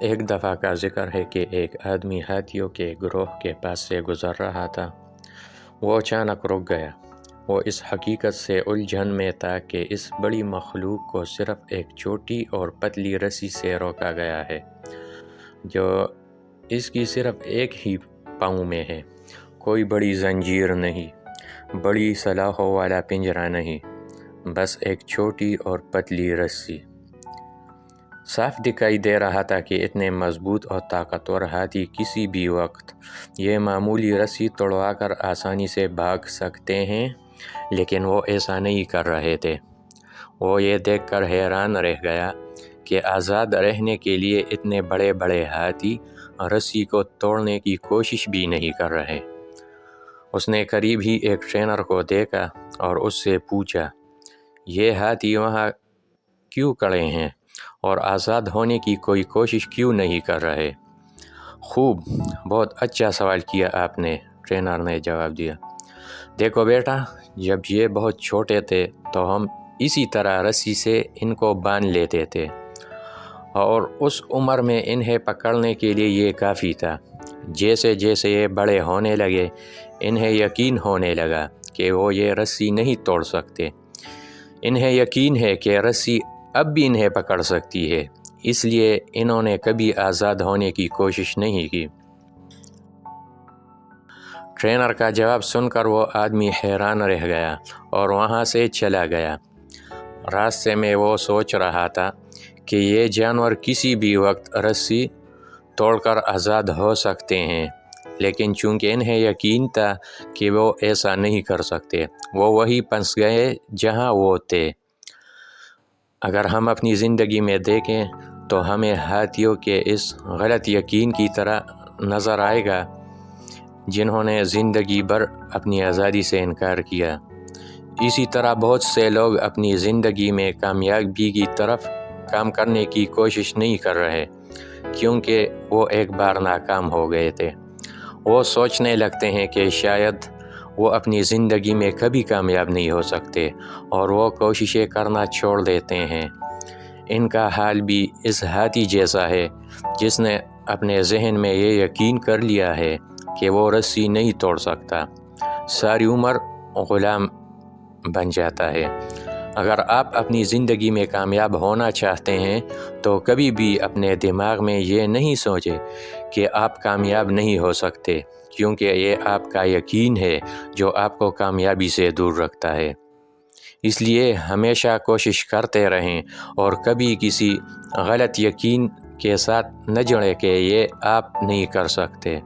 ایک دفعہ کا ذکر ہے کہ ایک آدمی ہاتھیوں کے گروہ کے پاس سے گزر رہا تھا۔ وہ اچانک رک گیا۔ وہ اس حقیقت سے الجھن میں تھا کہ اس بڑی مخلوق کو صرف ایک چھوٹی اور پتلی رسی سے روکا گیا ہے، جو اس کی صرف ایک ہی پاؤں میں ہے۔ کوئی بڑی زنجیر نہیں، بڑی سلاخوں والا پنجرہ نہیں، بس ایک چھوٹی اور پتلی رسی۔ صاف دکھائی دے رہا تھا کہ اتنے مضبوط اور طاقتور ہاتھی کسی بھی وقت یہ معمولی رسی توڑوا کر آسانی سے بھاگ سکتے ہیں، لیکن وہ ایسا نہیں کر رہے تھے۔ وہ یہ دیکھ کر حیران رہ گیا کہ آزاد رہنے کے لیے اتنے بڑے بڑے ہاتھی رسی کو توڑنے کی کوشش بھی نہیں کر رہے۔ اس نے قریب ہی ایک ٹرینر کو دیکھا اور اس سے پوچھا، یہ ہاتھی وہاں کیوں کھڑے ہیں اور آزاد ہونے کی کوئی کوشش کیوں نہیں کر رہے؟ خوب، بہت اچھا سوال کیا آپ نے، ٹرینر نے جواب دیا۔ دیکھو بیٹا، جب یہ بہت چھوٹے تھے تو ہم اسی طرح رسی سے ان کو باندھ لیتے تھے، اور اس عمر میں انہیں پکڑنے کے لیے یہ کافی تھا۔ جیسے جیسے یہ بڑے ہونے لگے، انہیں یقین ہونے لگا کہ وہ یہ رسی نہیں توڑ سکتے۔ انہیں یقین ہے کہ رسی اب بھی انہیں پکڑ سکتی ہے، اس لیے انہوں نے کبھی آزاد ہونے کی کوشش نہیں کی۔ ٹرینر کا جواب سن کر وہ آدمی حیران رہ گیا اور وہاں سے چلا گیا۔ راستے میں وہ سوچ رہا تھا کہ یہ جانور کسی بھی وقت رسی توڑ کر آزاد ہو سکتے ہیں، لیکن چونکہ انہیں یقین تھا کہ وہ ایسا نہیں کر سکتے، وہ وہیں پھنس گئے جہاں وہ تھے۔ اگر ہم اپنی زندگی میں دیکھیں تو ہمیں ہاتھیوں کے اس غلط یقین کی طرح نظر آئے گا جنہوں نے زندگی بھر اپنی آزادی سے انکار کیا۔ اسی طرح بہت سے لوگ اپنی زندگی میں کامیابی کی طرف کام کرنے کی کوشش نہیں کر رہے، کیونکہ وہ ایک بار ناکام ہو گئے تھے۔ وہ سوچنے لگتے ہیں کہ شاید وہ اپنی زندگی میں کبھی کامیاب نہیں ہو سکتے، اور وہ کوششیں کرنا چھوڑ دیتے ہیں۔ ان کا حال بھی اس ہاتھی جیسا ہے جس نے اپنے ذہن میں یہ یقین کر لیا ہے کہ وہ رسی نہیں توڑ سکتا، ساری عمر غلام بن جاتا ہے۔ اگر آپ اپنی زندگی میں کامیاب ہونا چاہتے ہیں تو کبھی بھی اپنے دماغ میں یہ نہیں سوچیں کہ آپ کامیاب نہیں ہو سکتے، کیونکہ یہ آپ کا یقین ہے جو آپ کو کامیابی سے دور رکھتا ہے۔ اس لیے ہمیشہ کوشش کرتے رہیں اور کبھی کسی غلط یقین کے ساتھ نہ جڑیں کہ یہ آپ نہیں کر سکتے۔